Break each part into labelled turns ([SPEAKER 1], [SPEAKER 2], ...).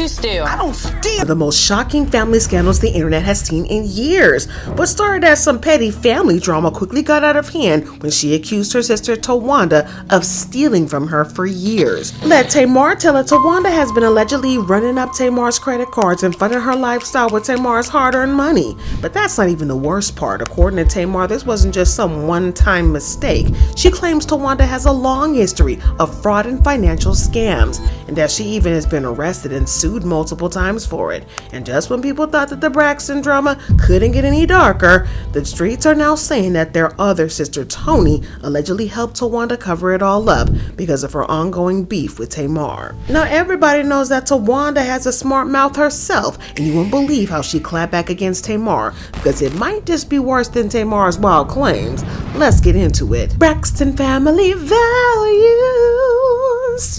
[SPEAKER 1] you steal?
[SPEAKER 2] I don't steal.
[SPEAKER 3] The most shocking family scandals the internet has seen in years. What started as some petty family drama quickly got out of hand when she accused her sister Towanda of stealing from her for years. Let Tamar tell it, Towanda has been allegedly running up Tamar's credit cards and funding her lifestyle with Tamar's hard-earned money. But that's not even the worst part. According to Tamar, this wasn't just some one-time mistake. She claims Towanda has a long history of fraud and financial scams, and that she even has been arrested and sued multiple times for it. And just when people thought that the Braxton drama couldn't get any darker, the streets are now saying that their other sister Toni allegedly helped Towanda cover it all up because of her ongoing beef with Tamar. Now everybody knows that Towanda has a smart mouth herself, and you won't believe how she clapped back against Tamar, because it might just be worse than Tamar's wild claims. Let's get into it. Braxton family values.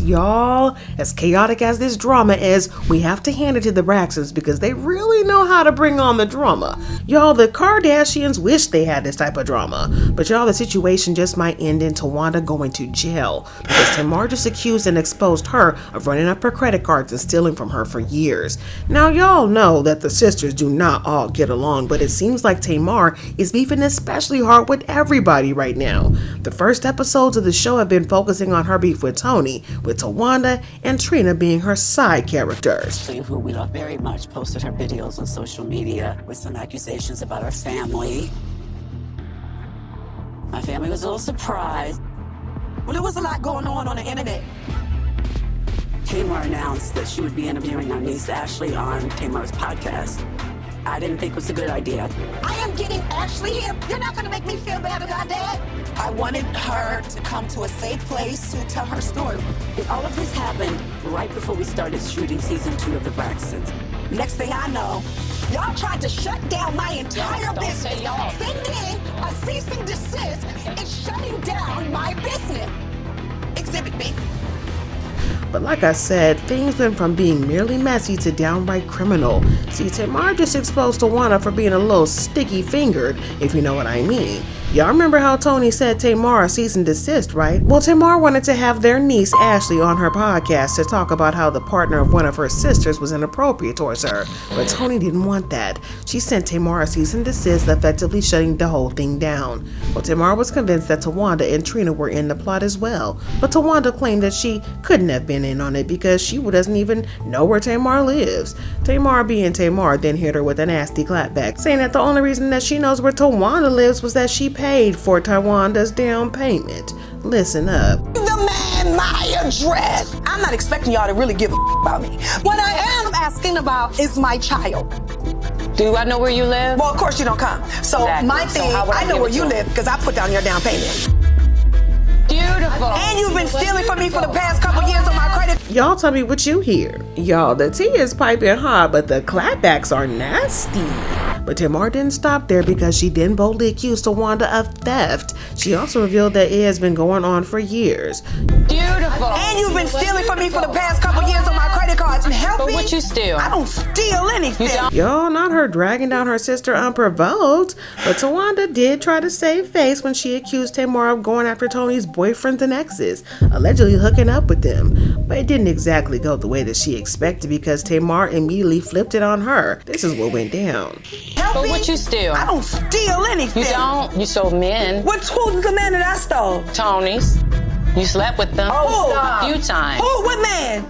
[SPEAKER 3] Y'all, as chaotic as this drama is, we have to hand it to the Braxtons because they really know how to bring on the drama. Y'all, the Kardashians wish they had this type of drama, but y'all, the situation just might end in Towanda going to jail because Tamar just accused and exposed her of running up her credit cards and stealing from her for years. Now, y'all know that the sisters do not all get along, but it seems like Tamar is beefing especially hard with everybody right now. The first episodes of the show have been focusing on her beef with Toni, with Towanda and Trina being her side characters.
[SPEAKER 2] Who we love very much posted her videos on social media with some accusations about her family. My family was a little surprised. Well, there was a lot going on the internet. Tamar announced that she would be interviewing our niece Ashley on Tamar's podcast. I didn't think it was a good idea.
[SPEAKER 4] I am getting Ashley here. You're not going to make me feel bad about that.
[SPEAKER 2] I wanted her to come to a safe place to tell her story. And all of this happened right before we started shooting season 2 of The Braxtons. Next thing I know,
[SPEAKER 4] Y'all tried to shut down my entire
[SPEAKER 1] Don't
[SPEAKER 4] business.
[SPEAKER 1] say y'all.
[SPEAKER 4] Sending a cease and desist and shutting down my business. Exhibit B.
[SPEAKER 3] But like I said, things went from being merely messy to downright criminal. See, Tamar just exposed Towanda for being a little sticky-fingered, if you know what I mean. Y'all remember how Toni said Tamar cease and desist, right? Well, Tamar wanted to have their niece Ashley on her podcast to talk about how the partner of one of her sisters was inappropriate towards her, but Toni didn't want that. She sent Tamar a cease and desist, effectively shutting the whole thing down. Well, Tamar was convinced that Towanda and Trina were in the plot as well, but Towanda claimed that she couldn't have been in on it because she doesn't even know where Tamar lives. Tamar, being Tamar, then hit her with a nasty clapback, saying that the only reason that she knows where Towanda lives was that she paid for Towanda's down payment. Listen up.
[SPEAKER 4] The man my address. I'm not expecting y'all to really give a about me. What I am asking about is my child.
[SPEAKER 1] Do I know where you live?
[SPEAKER 4] Well, of course you don't come. So
[SPEAKER 1] Exactly.
[SPEAKER 4] my
[SPEAKER 1] So
[SPEAKER 4] thing,
[SPEAKER 1] how would I
[SPEAKER 4] I know
[SPEAKER 1] give
[SPEAKER 4] where
[SPEAKER 1] it
[SPEAKER 4] you
[SPEAKER 1] to
[SPEAKER 4] live because I put down your down payment.
[SPEAKER 1] Beautiful.
[SPEAKER 4] And you've been stealing from me for the past couple years on my credit.
[SPEAKER 3] Y'all tell me what you hear. Y'all, the tea is piping hot, but the clapbacks are nasty. But Tamar didn't stop there because she then boldly accused Towanda of theft. She also revealed that it has been going on for years.
[SPEAKER 1] Beautiful.
[SPEAKER 4] And you've been stealing from me for the past couple years on my credit cards. Help
[SPEAKER 1] But
[SPEAKER 4] me.
[SPEAKER 1] what you steal?
[SPEAKER 4] I don't steal anything.
[SPEAKER 1] You don't?
[SPEAKER 3] Y'all, not her dragging down her sister unprovoked, but Towanda did try to save face when she accused Tamar of going after Toni's boyfriends and exes, allegedly hooking up with them. But it didn't exactly go the way that she expected because Tamar immediately flipped it on her. This is what went down.
[SPEAKER 4] Help
[SPEAKER 1] But
[SPEAKER 4] me.
[SPEAKER 1] what you steal?
[SPEAKER 4] I don't steal anything.
[SPEAKER 1] You don't? You stole men.
[SPEAKER 4] Who's the man that I stole?
[SPEAKER 1] Tony's. You slept with them
[SPEAKER 4] Oh,
[SPEAKER 1] a few times.
[SPEAKER 4] Who? What man?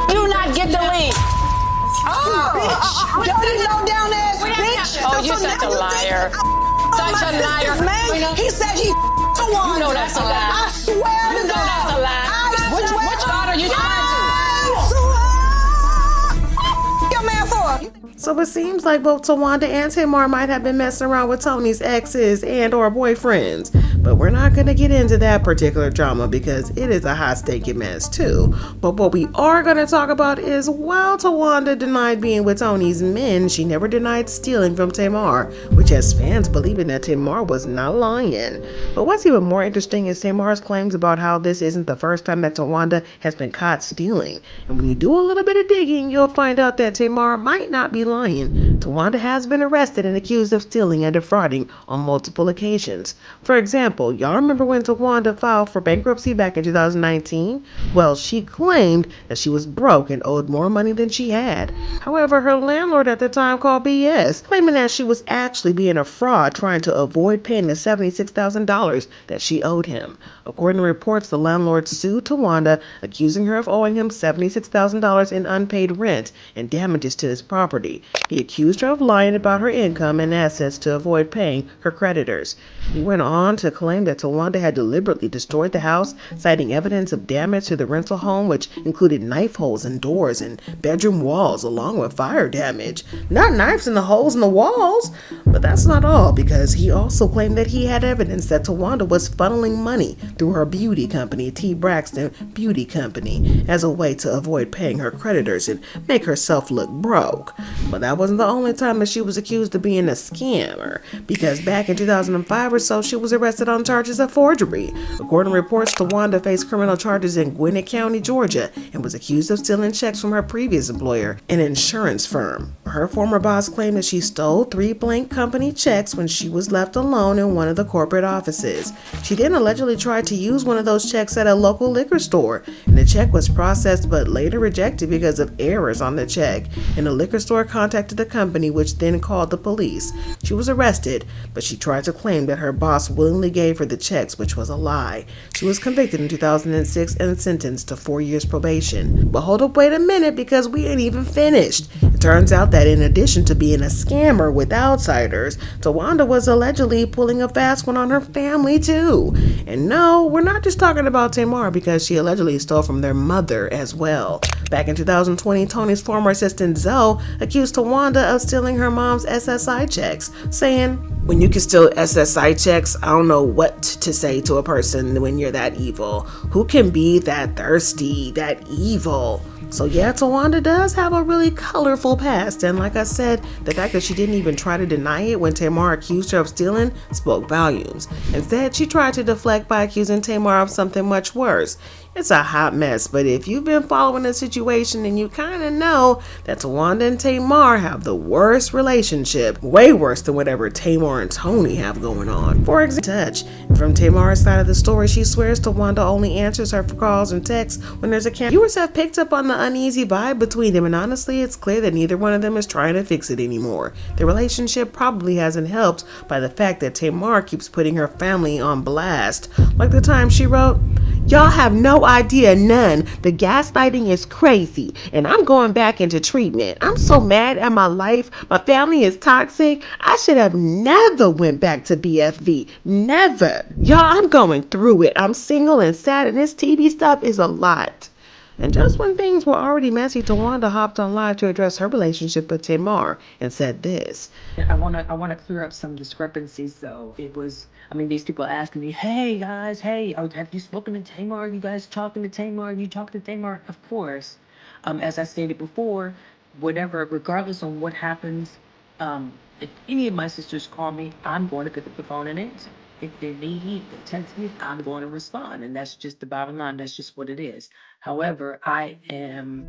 [SPEAKER 1] Do not get the lead.
[SPEAKER 4] Bitch. Dirty low down ass bitch.
[SPEAKER 1] Oh, you're such a liar. Such a liar.
[SPEAKER 4] Man, he said he Towanda.
[SPEAKER 1] You know that's a lie.
[SPEAKER 4] I swear to
[SPEAKER 1] You know
[SPEAKER 4] God.
[SPEAKER 1] that's a lie. Which God are you trying
[SPEAKER 4] Your man for?
[SPEAKER 3] So it seems like both Towanda and Tamar might have been messing around with Toni's exes and or boyfriends. But we're not going to get into that particular drama because it is a hot stinky mess too. But what we are going to talk about is while Towanda denied being with Toni's men, she never denied stealing from Tamar, which has fans believing that Tamar was not lying. But what's even more interesting is Tamar's claims about how this isn't the first time that Towanda has been caught stealing. And when you do a little bit of digging, you'll find out that Tamar might not be lying. Towanda has been arrested and accused of stealing and defrauding on multiple occasions. For example, example, y'all remember when Towanda filed for bankruptcy back in 2019? Well, she claimed that she was broke and owed more money than she had. However, her landlord at the time called BS, claiming that she was actually being a fraud trying to avoid paying the $76,000 that she owed him. According to reports, the landlord sued Towanda, accusing her of owing him $76,000 in unpaid rent and damages to his property. He accused her of lying about her income and assets to avoid paying her creditors. He went on to claim that Towanda had deliberately destroyed the house, citing evidence of damage to the rental home, which included knife holes in doors and bedroom walls, along with fire damage. Not knives in the holes in the walls! But that's not all, because he also claimed that he had evidence that Towanda was funneling money through her beauty company, T. Braxton Beauty Company, as a way to avoid paying her creditors and make herself look broke. But that wasn't the only time that she was accused of being a scammer, because back in 2005 or so, she was arrested on charges of forgery. According to reports, Towanda faced criminal charges in Gwinnett County, Georgia, and was accused of stealing checks from her previous employer, an insurance firm. Her former boss claimed that she stole 3 blank company checks when she was left alone in one of the corporate offices. She then allegedly tried to use one of those checks at a local liquor store, and the check was processed but later rejected because of errors on the check, and the liquor store contacted the company, which then called the police. She was arrested, but she tried to claim that her boss willingly gave her the checks, which was a lie. She was convicted in 2006 and sentenced to 4 years probation. But hold up, wait a minute, because we ain't even finished. It turns out that in addition to being a scammer with outsiders, Towanda was allegedly pulling a fast one on her family too. And no, we're not just talking about Tamar, because she allegedly stole from their mother as well. Back in 2020, Toni's former assistant Zoe accused Towanda of stealing her mom's SSI checks, saying, "When you can steal SSI checks, I don't know what to say to a person when you're that evil. Who can be that thirsty, that evil?" So yeah, Towanda does have a really colorful past, and like I said, the fact that she didn't even try to deny it when Tamar accused her of stealing spoke volumes. Instead, she tried to deflect by accusing Tamar of something much worse. It's a hot mess, but if you've been following the situation, then you kind of know that Towanda and Tamar have the worst relationship, way worse than whatever Tamar and Toni have going on. For example, from Tamar's side of the story, she swears Towanda only answers her for calls and texts when there's a camera. Viewers have picked up on the uneasy vibe between them, and honestly, it's clear that neither one of them is trying to fix it anymore. The relationship probably hasn't helped by the fact that Tamar keeps putting her family on blast. Like the time she wrote, "Y'all have no idea, none. The gaslighting is crazy, and I'm going back into treatment. I'm so mad at my life. My family is toxic. I should have never went back to BFV. Never. Y'all, I'm going through it. I'm single and sad, and this TV stuff is a lot." And just when things were already messy, Towanda hopped on live to address her relationship with Tamar and said this.
[SPEAKER 5] I wanna clear up some discrepancies though. These people asking me, "Hey guys, hey, have you spoken to Tamar? Are you guys talking to Tamar? You talk to Tamar?" Of course. As I stated before, regardless on what happens, if any of my sisters call me, I'm going to pick up the phone and answer. If they need to text me, I'm going to respond, and that's just the bottom line. That's just what it is. However, I am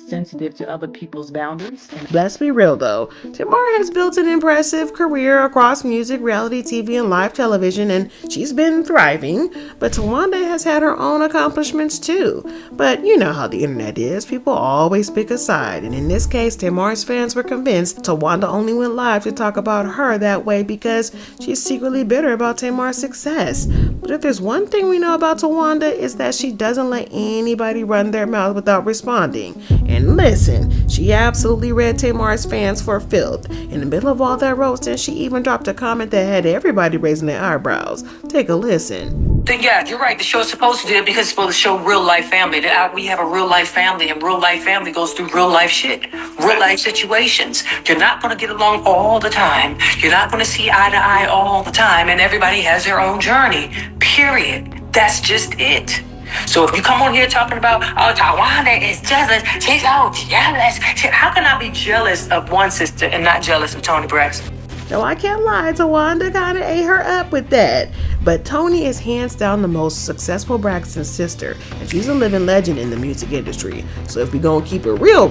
[SPEAKER 5] sensitive to other people's boundaries.
[SPEAKER 3] Let's be real though, Tamar has built an impressive career across music, reality TV, and live television, and she's been thriving. But Towanda has had her own accomplishments too. But you know how the internet is, people always pick a side, and in this case, Tamar's fans were convinced Towanda only went live to talk about her that way because she's secretly bitter about Tamar's success. But if there's one thing we know about Towanda, is that she doesn't let anybody run their mouth without responding. And listen, she absolutely read Tamar's fans for filth. In the middle of all that roasting, she even dropped a comment that had everybody raising their eyebrows. Take a listen.
[SPEAKER 6] Yeah, you're right. The show's supposed to do it because it's supposed to show real life family. We have a real life family, and real life family goes through real life shit, real life situations. You're not going to get along all the time. You're not going to see eye to eye all the time, and everybody has their own journey, period. That's just it. So if you come on here talking about, "Oh, Towanda is jealous, she's so jealous." How can I be jealous of one sister and not jealous of Toni Braxton?
[SPEAKER 3] No, I can't lie, Towanda kinda ate her up with that. But Toni is hands down the most successful Braxton sister, and she's a living legend in the music industry. So if we gonna keep it real,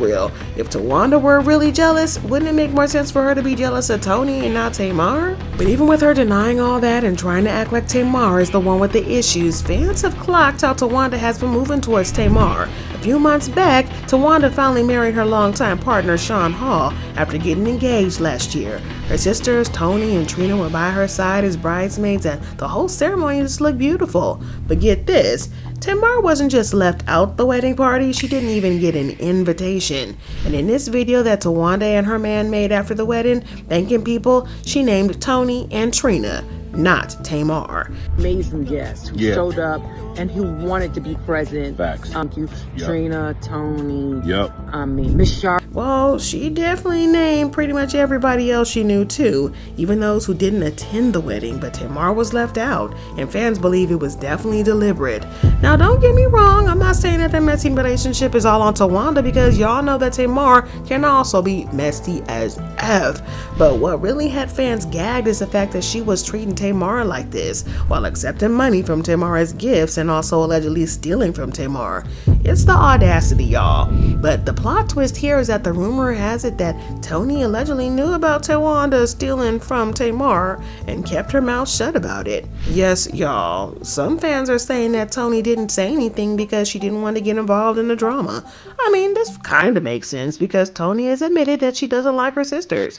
[SPEAKER 3] if Towanda were really jealous, wouldn't it make more sense for her to be jealous of Toni and not Tamar? But even with her denying all that and trying to act like Tamar is the one with the issues, fans have clocked how Towanda has been moving towards Tamar. A few months back, Towanda finally married her longtime partner Sean Hall after getting engaged last year. Her sisters Toni and Trina were by her side as bridesmaids, and the whole ceremony just looked beautiful. But get this, Tamar wasn't just left out the wedding party, she didn't even get an invitation. And in this video that Towanda and her man made after the wedding, thanking people, she named Toni and Trina, not Tamar.
[SPEAKER 5] Amazing guest who showed up and who wanted to be present.
[SPEAKER 7] Facts.
[SPEAKER 5] Thank you, Trina, Toni.
[SPEAKER 7] Yep.
[SPEAKER 5] Miss Sharp.
[SPEAKER 3] Well, she definitely named pretty much everybody else she knew too, even those who didn't attend the wedding, but Tamar was left out, and fans believe it was definitely deliberate. Now don't get me wrong, I'm not saying that their messy relationship is all on Towanda, because y'all know that Tamar can also be messy as F. But what really had fans gagged is the fact that she was treating Tamar like this, while accepting money from Tamar as gifts and also allegedly stealing from Tamar. It's the audacity, y'all. But the plot twist here is that the rumor has it that Toni allegedly knew about Towanda stealing from Tamar and kept her mouth shut about it. Yes, y'all, some fans are saying that Toni didn't say anything because she didn't want to get involved in the drama. I mean, this kind of makes sense because Toni has admitted that she doesn't like her sisters.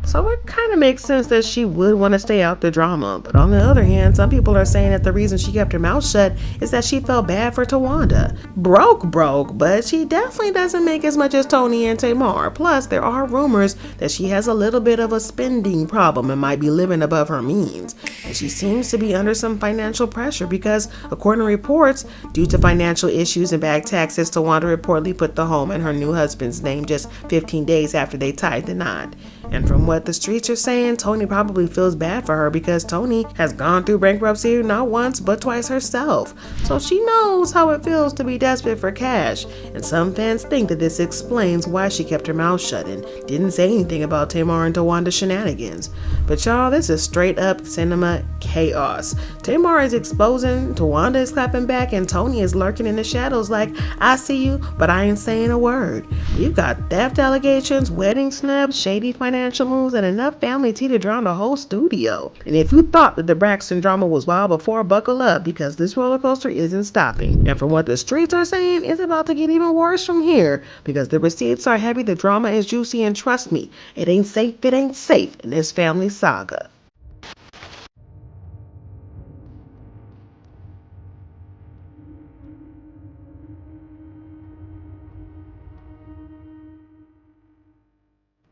[SPEAKER 3] So it kind of makes sense that she would want to stay out the drama. But on the other hand, some people are saying that the reason she kept her mouth shut is that she felt bad for Towanda. Broke, but she definitely doesn't make as much as Toni and Tamar. Plus, there are rumors that she has a little bit of a spending problem and might be living above her means. And she seems to be under some financial pressure because, according to reports, due to financial issues and bad taxes, Towanda reportedly put the home in her new husband's name just 15 days after they tied the knot. And from what the streets are saying, Toni probably feels bad for her because Toni has gone through bankruptcy not once but twice herself. So she knows how it feels to be desperate for cash. And some fans think that this explains why she kept her mouth shut and didn't say anything about Tamar and Towanda's shenanigans. But y'all, this is straight up cinema chaos. Tamar is exposing, Towanda is clapping back, and Toni is lurking in the shadows like, I see you, but I ain't saying a word. We've got theft allegations, wedding snubs, shady financial moves, and enough family tea to drown the whole studio. And if you thought that the Braxton drama was wild before, buckle up, because this roller coaster isn't stopping. And from what the streets are saying, it's about to get even worse from here, because the receipts are heavy, the drama is juicy, and trust me, it ain't safe in this family saga.